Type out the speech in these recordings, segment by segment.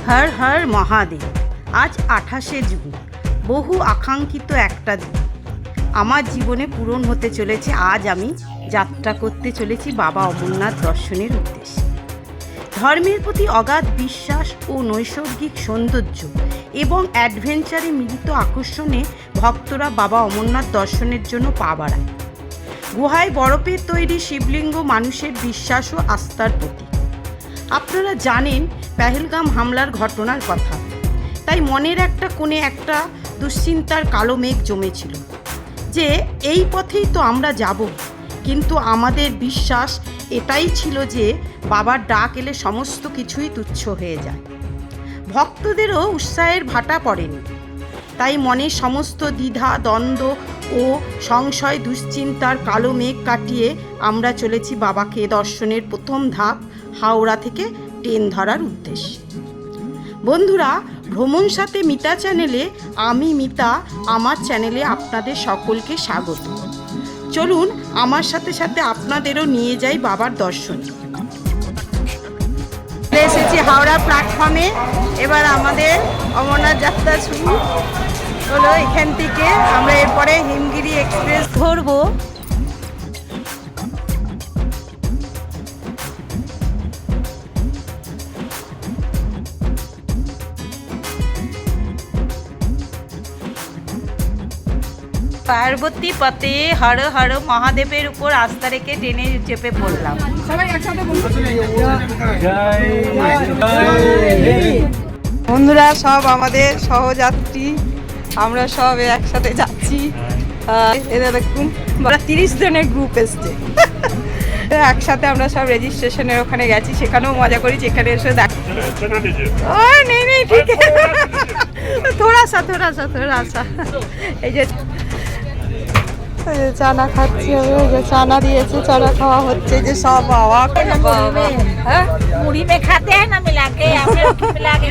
হর হর মহাদেব। আজ 28শে জুন, বহু আকাঙ্ক্ষিত একটা দিন আমার জীবনে পূরণ হতে চলেছে। আজ আমি যাত্রা করতে চলেছি বাবা অমরনাথ দর্শনের উদ্দেশ্যে। ধর্মের প্রতি অগাধ বিশ্বাস ও নৈসর্গিক সৌন্দর্য এবং অ্যাডভেঞ্চারে মিলিত আকর্ষণে ভক্তরা বাবা অমরনাথ দর্শনের জন্য পা বাড়ায়। গুহায় বরফের তৈরি শিবলিঙ্গ মানুষের বিশ্বাস ও আস্থার প্রতীক। আপনারা জানেন পেহেলগাম হামলার ঘটনার কথা, তাই মনের একটা কোণে একটা দুশ্চিন্তার কালো মেঘ জমেছিল যে এই পথেই তো আমরা যাব, কিন্তু আমাদের বিশ্বাস এটাই ছিল যে বাবার ডাক এলে সমস্ত কিছুই তুচ্ছ হয়ে যায়। ভক্তদেরও উৎসাহের ভাটা পড়েনি, তাই মনের সমস্ত দ্বিধা দ্বন্দ্ব ও সংশয় দুশ্চিন্তার কালো মেঘ কাটিয়ে আমরা চলেছি বাবাকে দর্শনের প্রথম ধাপ হাওড়া থেকে ট্রেন ধরার উদ্দেশ্যে। বন্ধুরা, ভ্রমণ সাথে মিতা চ্যানেলে আমি মিতা, আমার চ্যানেলে আপনাদের সকলকে স্বাগত। চলুন আমার সাথে সাথে আপনাদেরও নিয়ে যাই বাবার দর্শন। এসেছি হাওড়া প্ল্যাটফর্মে। এবার আমাদের অমরনাথ যাত্রা শুরু হলো। এখান থেকে আমরা এরপরে হিমগিরি এক্সপ্রেস ধরবো। পার্বতী পথে হর হর মহাদেবের উপর আস্থা রেখে ট্রেনে চেপে পড়লাম। বন্ধুরা, সব আমাদের সহযাত্রী, আমরা সব একসাথে যাচ্ছি। এদের দেখুন 30 জনের গ্রুপ এসছে। একসাথে আমরা সব রেজিস্ট্রেশনের ওখানে গেছি, সেখানেও মজা করেছি। এখানে এসে দেখ নেই ঠিক থোড়া সা এই যে চানা খাচ্ছি, যে চানা দিয়েছে, চানা খাওয়া হচ্ছে। যে সব বাবা मुड़ी में खाते हैं ना मिला के, मिला के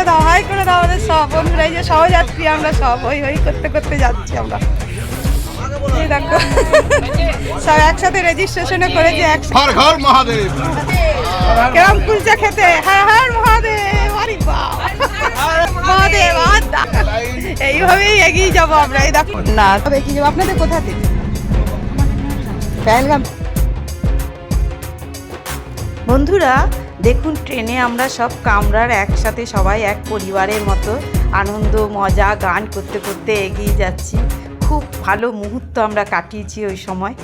দাও, হাই করে দাও আমাদের সব বন্ধুরা। এই যে সহযাত্রী, আমরা সব হই হই করতে করতে যাচ্ছি। আমরা এই দেখো সব একসাথে রেজিস্ট্রেশনে করেছি। হর হর মহাদেব। কেরম কুলচা খেতে, হর হর মহাদেব। আরে বাবা, মহাদেব এইভাবেই এগিয়ে যাবো আমরা। এই দেখো না এগিয়ে যাবো। আপনাদের কোথা থেকে? পেহেলগাম। বন্ধুরা দেখুন, ট্রেনে আমরা সব কামরার একসাথে সবাই এক পরিবারের মতো আনন্দ মজা গান করতে করতে এগিয়ে যাচ্ছি। খুব ভালো মুহূর্ত আমরা কাটিয়েছি ওই সময়।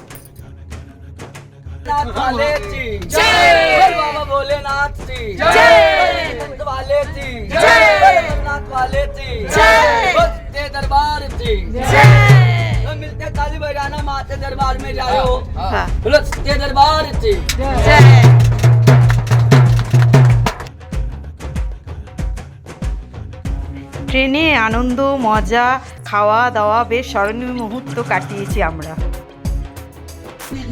ট্রেনে আনন্দ মজা খাওয়া দাওয়া বেশ স্মরণীয় মুহূর্ত কাটিয়েছি আমরা।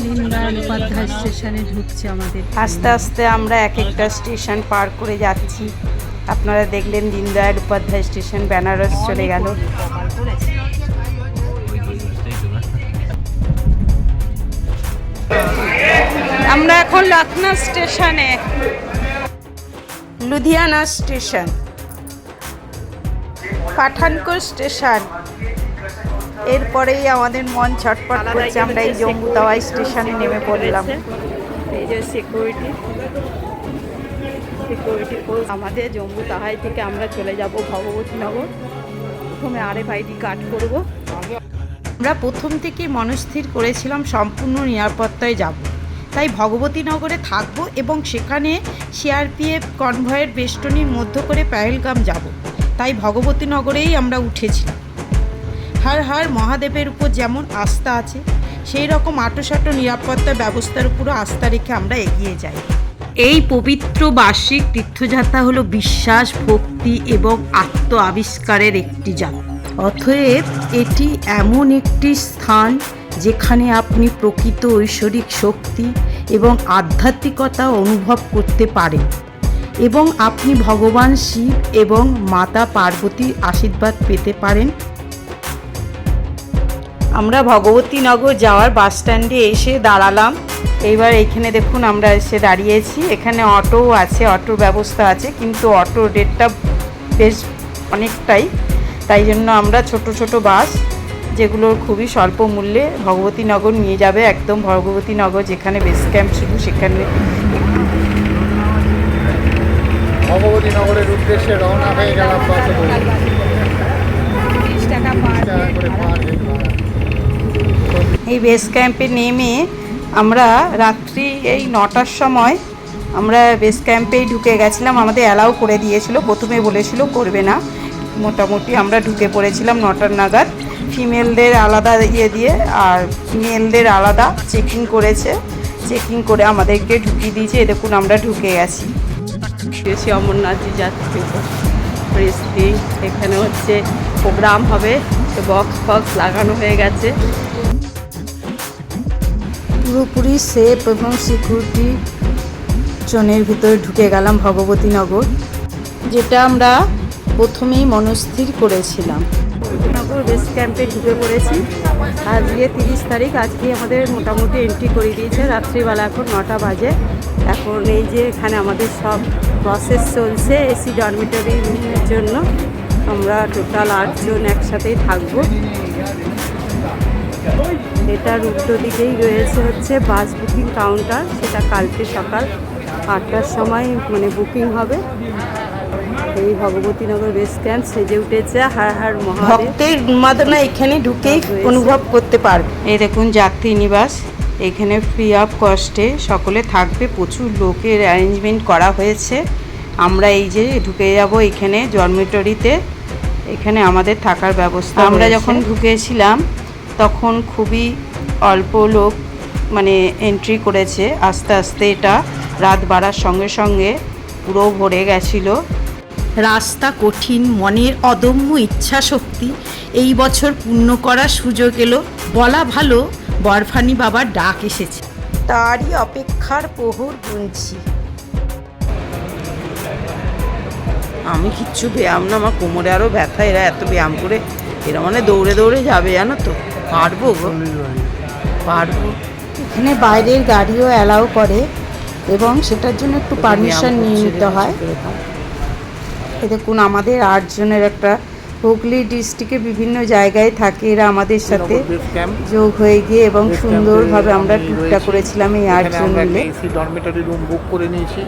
দীনদয়াল উপাধ্যায় স্টেশনে ঢুকছে আমাদের। আস্তে আস্তে আমরা এক একটা স্টেশন পার করে যাচ্ছি। আপনারা দেখলেন দীনদয়াল উপাধ্যায় স্টেশন, বেনারস চলে গেল। আমরা এখন লখনৌ স্টেশনে, লুধিয়ানা স্টেশন, পাঠানকোট স্টেশন। এরপরেই আমাদের মন ছটফট করছে। আমরা এই জম্বু তাওয়াই স্টেশনে নেমে পড়লাম। এই যে সিকিউরিটি পোস্ট। আমাদের জম্বু তাওয়াই থেকে আমরা চলে যাব ভগবতীনগর। প্রথমে RFID কার্ড করব। আমরা প্রথম থেকে মনস্থির করেছিলাম সম্পূর্ণ নিরাপত্তায় যাব, তাই ভগবতীনগরে থাকব এবং সেখানে CRPF কনভয়ের বেষ্টনীর মধ্য করে পেহেলগাম যাব। তাই ভগবতীনগরেই আমরা উঠেছিলাম। হর হর মহাদেবের উপর যেমন আস্থা আছে, সেই রকম আঁটোসাঁটো নিরাপত্তা ব্যবস্থার উপরও আস্থা রেখে আমরা এগিয়ে যাই। এই পবিত্র বার্ষিক তীর্থযাত্রা হলো বিশ্বাস, ভক্তি এবং আত্ম আবিষ্কারের একটি যাত্রা। অতএব এটি এমন একটি স্থান যেখানে আপনি প্রকৃত ঐশ্বরিক শক্তি এবং আধ্যাত্মিকতা অনুভব করতে পারেন এবং আপনি ভগবান শিব এবং মাতা পার্বতীর আশীর্বাদ পেতে পারেন। আমরা ভগবতীনগর যাওয়ার বাস স্ট্যান্ডে এসে দাঁড়ালাম। এইবার এইখানে দেখুন আমরা এসে দাঁড়িয়েছি, এখানে অটো আছে, অটোর ব্যবস্থা আছে, কিন্তু অটোর রেটটা বেশ অনেকটাই, তাই জন্য আমরা ছোট ছোট বাস যেগুলোর খুবই স্বল্প মূল্যে ভগবতীনগর নিয়ে যাবে, একদম ভগবতীনগর যেখানে বেস ক্যাম্প ছিল সেখানে। ভগবতীনগরের উদ্দেশ্যে রওনা হয়ে গেলাম বাসে করে। 30 টাকা পার করে পার হেড ভাড়া। এই বেস ক্যাম্পে নেমে আমরা রাত্রি এই 9টার সময় আমরা বেস ক্যাম্পেই ঢুকে গেছিলাম। আমাদের অ্যালাউ করে দিয়েছিল, প্রথমে বলেছিল করবে না, মোটামুটি আমরা ঢুকে পড়েছিলাম 9টার নাগাদ। ফিমেলদের আলাদা দিয়ে আর মেলদের আলাদা চেকিং করেছে, চেকিং করে আমাদেরকে ঢুকিয়ে দিয়েছে। এ দেখুন আমরা ঢুকে গেছি অমরনাথজি যাত্রী পরিস্থিতি। এখানে হচ্ছে প্রোগ্রাম হবে, বক্স ফক্স লাগানো হয়ে গেছে, পুরোপুরি সেফ এবং সিকিউরিটি জোনের ভিতরে ঢুকে গেলাম ভগবতীনগর, যেটা আমরা প্রথমেই মনস্থির করেছিলাম। ভগবতীনগর বেস ক্যাম্পে ঢুকে পড়েছি। আজকে 30 তারিখ, আজকে আমাদের মোটামুটি এন্ট্রি করে দিয়েছে। রাত্রিবেলা এখন 9টা বাজে। এখন এই যে এখানে আমাদের সব প্রসেস চলছে এসি ডরমিটরি রুমের জন্য। আমরা টোটাল 8 জন একসাথেই থাকবো। এটার উল্টো দিকেই রয়েছে হচ্ছে বাস বুকিং কাউন্টার, সেটা কালকে সকাল 8টার সময় বুকিং হবে। এই ভগবতীনগর বেস ক্যাম্প সেজে উঠেছে, হার হার মহাদেব। ভক্তের উন্মাদনা এখানে ঢুকেই অনুভব করতে পারবে। এই দেখুন যাত্রী নিবাস, এখানে ফ্রি অফ কস্টে সকলে থাকবে, প্রচুর লোকের অ্যারেঞ্জমেন্ট করা হয়েছে। আমরা এই যে ঢুকে যাব এখানে ডরমিটরিতে, এখানে আমাদের থাকার ব্যবস্থা। আমরা যখন ঢুকেছিলাম তখন খুবই অল্প লোক এন্ট্রি করেছে, আস্তে আস্তে এটা রাত বাড়ার সঙ্গে সঙ্গে পুরো ভরে গেছিল। রাস্তা কঠিন, মনের অদম্য ইচ্ছা শক্তি এই বছর পূর্ণ করার সুযোগ এলো। বলা ভালো বরফানি বাবার ডাক এসেছে, তারই অপেক্ষার প্রহর গুনছি। আমি কিচ্ছু ব্যায়াম না, আমার কোমরে আরও ব্যথা, এরা এত ব্যায়াম করে এরা দৌড়ে দৌড়ে যাবে, জানো তো। পারবো গো, পারবো। এখানে বাইরের গাড়িও অ্যালাউ করে এবং সেটার জন্য একটু পারমিশন নিয়ে নিতে হয়। এ দেখুন আমাদের 8 জনের একটা হুগলি ডিস্ট্রিক্টে বিভিন্ন জায়গায় থাকে, এরা আমাদের সাথে যোগ হয়ে গিয়ে এবং সুন্দরভাবে আমরা ট্যুরটা করেছিলাম এই 8 জন মিলে। এসি ডরমিটরি রুম বুক করে নিয়েছি।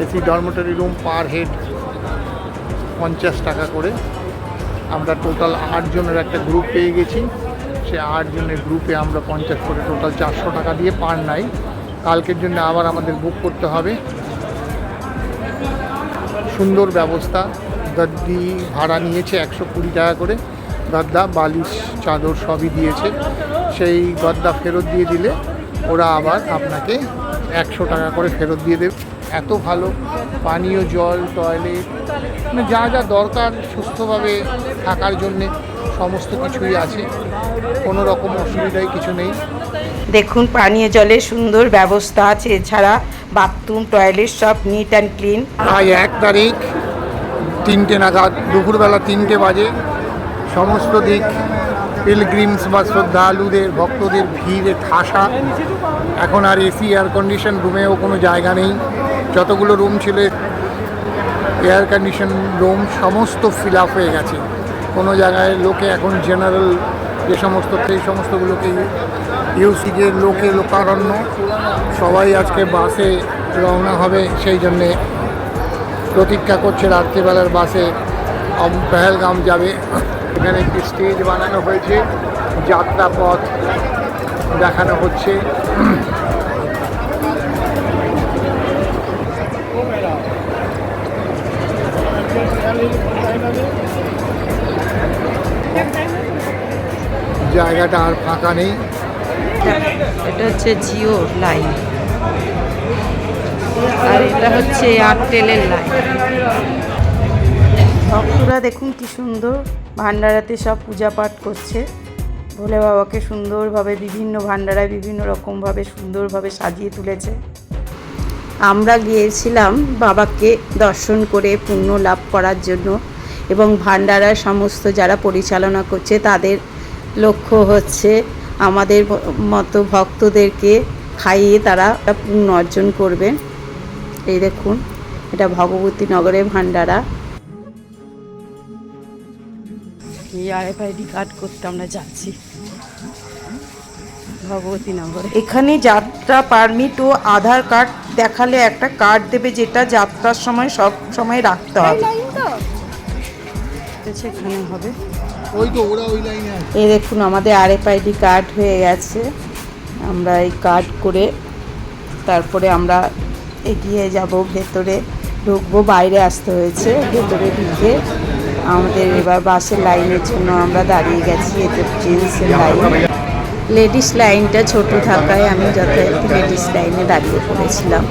AC dormitory room per head 50 টাকা করে। আমরা টোটাল 8 জনের একটা গ্রুপ পেয়ে গেছি। সে 8 জনের গ্রুপে আমরা 50 করে টোটাল 400 টাকা দিয়ে পার নাইট। কালকের জন্য আবার আমাদের বুক করতে হবে। সুন্দর ব্যবস্থা, গদ্দি ভাড়া নিয়েছে 120 টাকা করে, গদ্দা বালিশ চাদর সবই দিয়েছে। সেই গদ্দা ফেরত দিয়ে দিলে ওরা আবার আপনাকে 100 টাকা করে ফেরত দিয়ে দেবে। এত ভালো পানীয় জল, টয়লেট, যা যা দরকার সুস্থভাবে থাকার জন্যে সমস্ত কিছুই আছে, কোনো রকম অসুবিধাই কিছু নেই। দেখুন পানীয় জলের সুন্দর ব্যবস্থা আছে, এছাড়া বাথরুম টয়লেট সব নিট অ্যান্ড ক্লিন। আজ 1 তারিখ 3টে নাগাদ, দুপুরবেলা 3টে বাজে, সমস্ত দিক পিলগ্রিমস বা শ্রদ্ধালুদের ভক্তদের ভিড়ে ঠাসা। এখন আর এসি এয়ার কন্ডিশন রুমেও কোনো জায়গা নেই। যতগুলো রুম ছিল এয়ার কন্ডিশন রুম সমস্ত ফিল আপ হয়ে গেছে। কোনো জায়গায় লোকে এখন জেনারেল যে সমস্ত সেই সমস্তগুলোকে ইউসিজের লোকে লোকারণ্য। সবাই আজকে বাসে রওনা হবে, সেই জন্যে প্রতীক্ষা করছে রাত্রিবেলার বাসে পেহেলগাম যাবে। এখানে একটি স্টেজ বানানো হয়েছে, যাত্রাপথ দেখানো হচ্ছে। জায়গাটা আর ফাঁকা নেই। এটা হচ্ছে জিও লাইন আর এটা হচ্ছে এয়ারটেলের লাইন। ভক্তরা দেখুন কি সুন্দর ভান্ডারাতে সব পূজা পাঠ করছে। ভোলে বাবাকে সুন্দরভাবে বিভিন্ন ভান্ডারায় বিভিন্ন রকমভাবে সুন্দরভাবে সাজিয়ে তুলেছে। আমরা গিয়েছিলাম বাবাকে দর্শন করে পুণ্য লাভ করার জন্য, এবং ভান্ডারার সমস্ত যারা পরিচালনা করছে তাদের লক্ষ্য হচ্ছে আমাদের মতো ভক্তদেরকে খাইয়ে তারা পুণ্য অর্জন করবেন। এই দেখুন, এটা ভগবতী নগরের ভান্ডারা। এই RFID কার্ড করতে আমরা যাচ্ছি ভগবতী নগরে। এখানে যাত্রা পারমিট ও আধার কার্ড দেখালে একটা কার্ড দেবে, যেটা যাত্রার সময় সব সময় রাখতে হবে। এখানে হবে ওই তো ওরা ওই লাইনে আছে। এই দেখুন, আমাদের RFID কার্ড হয়ে গেছে। আমরা এই কার্ড করে তারপরে আমরা এগিয়ে যাব, ভেতরে ঢুকবো। বাইরে আসতে হয়েছে, ভেতরে ঢুকে আমাদের এবার বাসের লাইনের জন্য আমরা দাঁড়িয়ে গেছি। এতে জেন্টসের লাইন, লেডিস লাইনটা ছোট থাকায় আমি যথারীতি লেডিস লাইনে দাঁড়িয়ে পড়েছিলাম।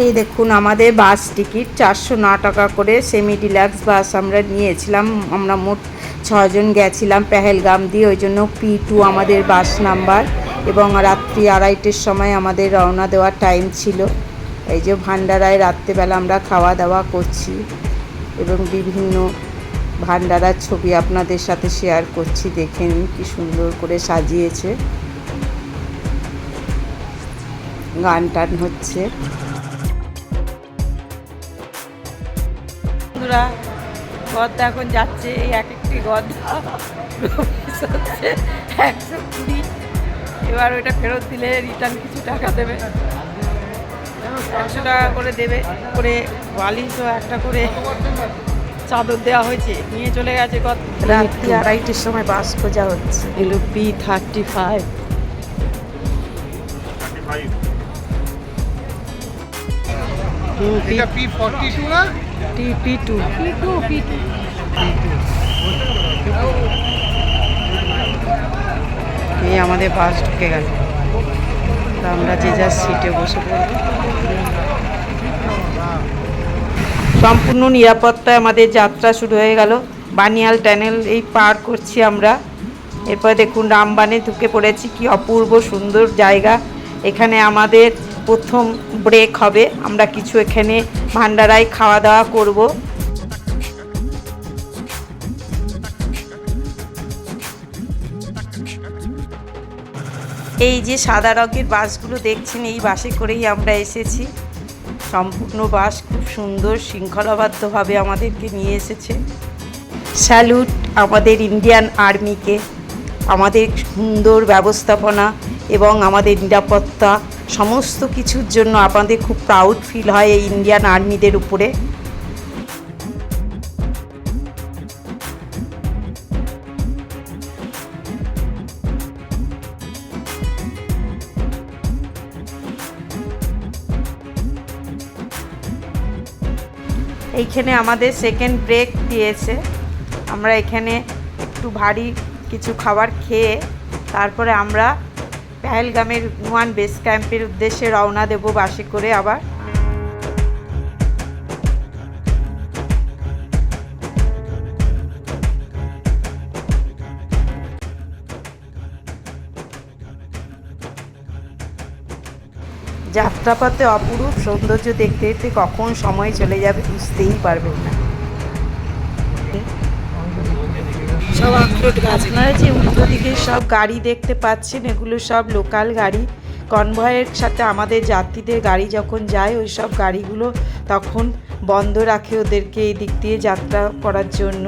এই দেখুন, আমাদের বাস টিকিট 409 টাকা করে, সেমি ডিলাক্স বাস আমরা নিয়েছিলাম। আমরা মোট 6 জন গেছিলাম পেহেলগাম দিয়ে, ওই জন্য P2 আমাদের বাস নাম্বার। এবং রাত্রি 2:30টার সময় আমাদের রওনা দেওয়ার টাইম ছিল। এই যে ভান্ডারায় রাত্রেবেলা আমরা খাওয়া দাওয়া করছি এবং বিভিন্ন ভান্ডারার ছবি আপনাদের সাথে শেয়ার করছি। দেখে নিন কি সুন্দর করে সাজিয়েছে, গান টান হচ্ছে। বন্ধুরা, গদ্দা এখন যাচ্ছে। এই এক একটি গদ্দা হচ্ছে 120। এবার ওইটা ফেরত দিলে রিটার্ন কিছু টাকা দেবে, 100 টাকা করে দেবে। করে বালিশও একটা করে চাদর দেওয়া হয়েছে, নিয়ে চলে গেছে। রাত্রি 2:30টার সময় বাস খোঁজা হচ্ছে। এলো P35। এটা P42 না? P2। এই আমাদের বাস ঢুকে গেল, তা আমরা যে যার সিটে বসে পড়ব। সম্পূর্ণ নিরাপত্তায় আমাদের যাত্রা শুরু হয়ে গেল। বানিয়াল টানেল এই পার করছি আমরা। এরপর দেখুন, রামবানে ঢুকে পড়েছি। কি অপূর্ব সুন্দর জায়গা। এখানে আমাদের প্রথম ব্রেক হবে। আমরা কিছু এখানে ভান্ডারায় খাওয়া দাওয়া করব। এই যে সাদা রঙের বাসগুলো দেখছেন, এই বাসে করেই আমরা এসেছি। সম্পূর্ণ বাস খুব সুন্দর শৃঙ্খলাবদ্ধভাবে আমাদেরকে নিয়ে এসেছে। স্যালুট আমাদের ইন্ডিয়ান আর্মিকে। আমাদের সুন্দর ব্যবস্থাপনা এবং আমাদের নিরাপত্তা সমস্ত কিছুর জন্য আমাদের খুব প্রাউড ফিল হয় এই ইন্ডিয়ান আর্মিদের উপরে। এইখানে আমাদের সেকেন্ড ব্রেক দিয়েছে। আমরা এখানে একটু ভারী কিছু খাবার খেয়ে তারপরে আমরা পেহেলগামের নুয়ান বেস ক্যাম্পের উদ্দেশ্যে রওনা দেব বাসে করে। আবার যাত্রাপথে অপরূপ সৌন্দর্য দেখতে দেখতে কখন সময় চলে যাবে বুঝতেই পারবেন না। সব আখরোট গাছ। আপনারা যে উল্টো দিকে সব গাড়ি দেখতে পাচ্ছেন, এগুলো সব লোকাল গাড়ি। কনভয়ের সাথে আমাদের যাত্রীদের গাড়ি যখন যায়, ওই সব গাড়িগুলো তখন বন্ধ রাখে ওদেরকে এই দিক দিয়ে যাত্রা করার জন্য।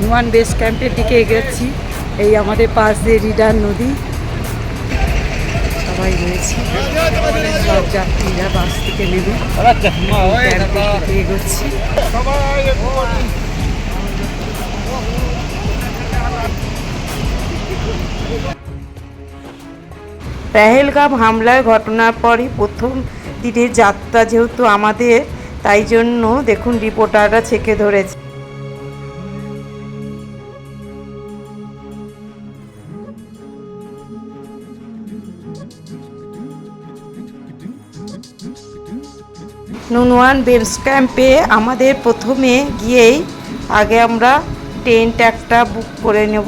নুয়ান বেস ক্যাম্পের দিকে এগোচ্ছি। এই আমাদের পাশ দিয়ে রিডার নদী, সবাই রয়েছে। সব যাত্রীরা বাস থেকে নেমে ক্যাম্পের দিকে এগোচ্ছি। পেহেলগাম হামলার ঘটনার পরই প্রথম দিনের যাত্রা যেহেতু আমাদের, তাই জন্য দেখুন রিপোর্টাররা ছেঁকে ধরেছে। নুনওয়ান বেস ক্যাম্পে আমাদের প্রথমে গিয়েই আগে আমরা টেন্ট একটা বুক করে নেব,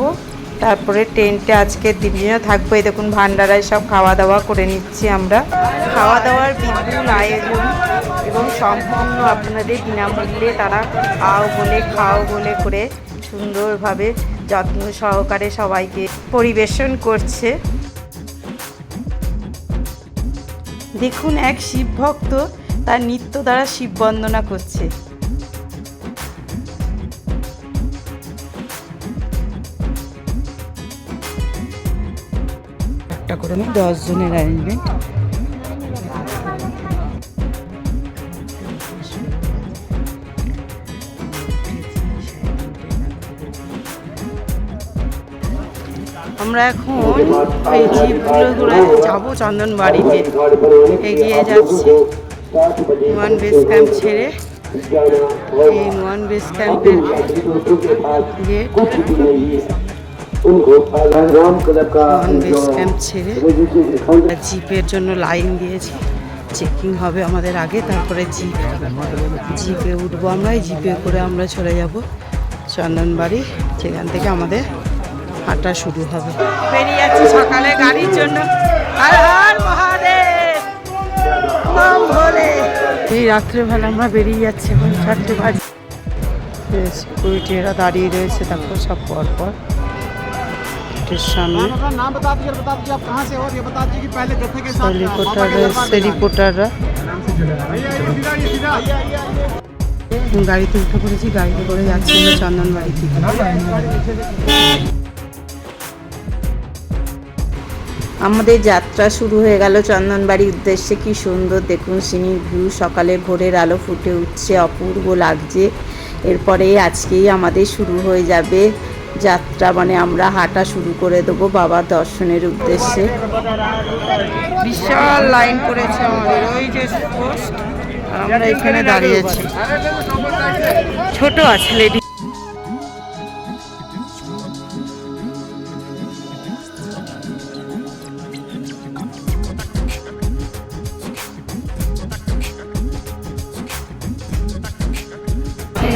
তারপরে টেন্টে আজকের দিনে থাকবো। এই দেখুন ভান্ডারায় সব খাওয়া দাওয়া করে নিচ্ছি আমরা। খাওয়া দাওয়ার বিপুল আয়োজন এবং সম্পূর্ণ আপনাদের বিনামূল্যে তারা খাও বলে করে সুন্দরভাবে যত্ন সহকারে সবাইকে পরিবেশন করছে। দেখুন এক শিব ভক্ত তার নৃত্য দ্বারা শিব বন্দনা করছে। একটা করে 10 জনের অ্যারেঞ্জমেন্ট। আমরা এখন এই জিপগুলো ঘুরে যাবো চন্দনবাড়িতে, এগিয়ে যাচ্ছি নুনওয়ান বেস ক্যাম্প ছেড়ে। এই নুনওয়ান বেস ক্যাম্পের গেট, নুনওয়ান বেস ক্যাম্প ছেড়ে জিপের জন্য লাইন দিয়েছি। চেকিং হবে আমাদের আগে, তারপরে জিপে উঠবো আমরা। এই জিপে করে আমরা চলে যাব চন্দনবাড়ি, যেখান থেকে আমাদের হাঁটা শুরু হবে। বেরিয়ে যাচ্ছি সকালে গাড়ির জন্য। হর হর মহাদেব নাম ভোলে। এই রাত্রেবেলা আমরা বেরিয়ে যাচ্ছি, এখন 4টে বাজে। সিকিউরিটিরা দাঁড়িয়ে রয়েছে, তারপর সব পরপর সামনে রিপোর্টাররা গাড়িতে উঠে পড়েছি। গাড়িতে করে যাচ্ছি চন্দনবাড়ি থেকে। আমাদের যাত্রা শুরু হয়ে গেল চন্দনবাড়ির উদ্দেশ্যে। কি সুন্দর দেখুন সিনির ভিউ, সকালে ভোরের আলো ফুটে উঠছে, অপূর্ব লাগছে। এরপরে আজকেই আমাদের শুরু হয়ে যাবে যাত্রা, মানে আমরা হাঁটা শুরু করে দেবো বাবার দর্শনের উদ্দেশ্যে। বিশাল লাইন করেছে আমাদের, ওই যে পোস্ট, আমরা এখানে দাঁড়িয়ে আছি। ছোট আছে লেডি।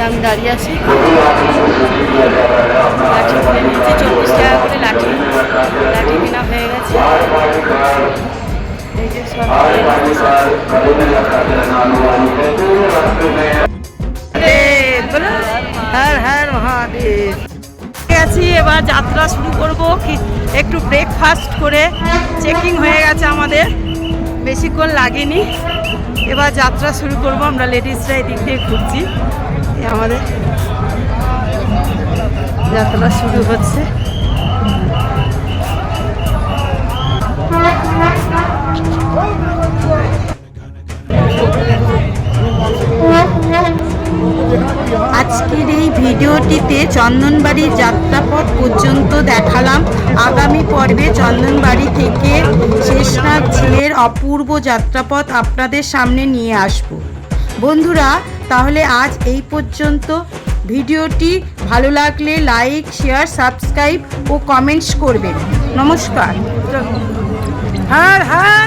আমি দাঁড়িয়ে আছি, লাঠি কিনে নিয়েছি 24 টাকা করে লাঠি কেনা হয়ে গেছে। এই যে সব হর হর মহাদেব আছি। এবার যাত্রা শুরু করব, কি একটু ব্রেকফাস্ট করে চেকিং হয়ে গেছে আমাদের, বেশিক্ষণ লাগেনি। এবার যাত্রা শুরু করব। আমরা লেডিসরা এদিক দিয়ে ঘুরছি, আমাদের যাত্রা শুরু হচ্ছে। আজকের এই ভিডিওটিতে চন্দনবাড়ির যাত্রাপথ পর্যন্ত দেখালাম। আগামী পর্বে চন্দনবাড়ি থেকে শেষনাগ ঝিলের অপূর্ব যাত্রাপথ আপনাদের সামনে নিয়ে আসব। বন্ধুরা, তাহলে আজ এই পর্যন্ত। ভিডিওটি ভালো লাগলে লাইক, শেয়ার, সাবস্ক্রাইব ও কমেন্টস করবেন। নমস্কার। হর হর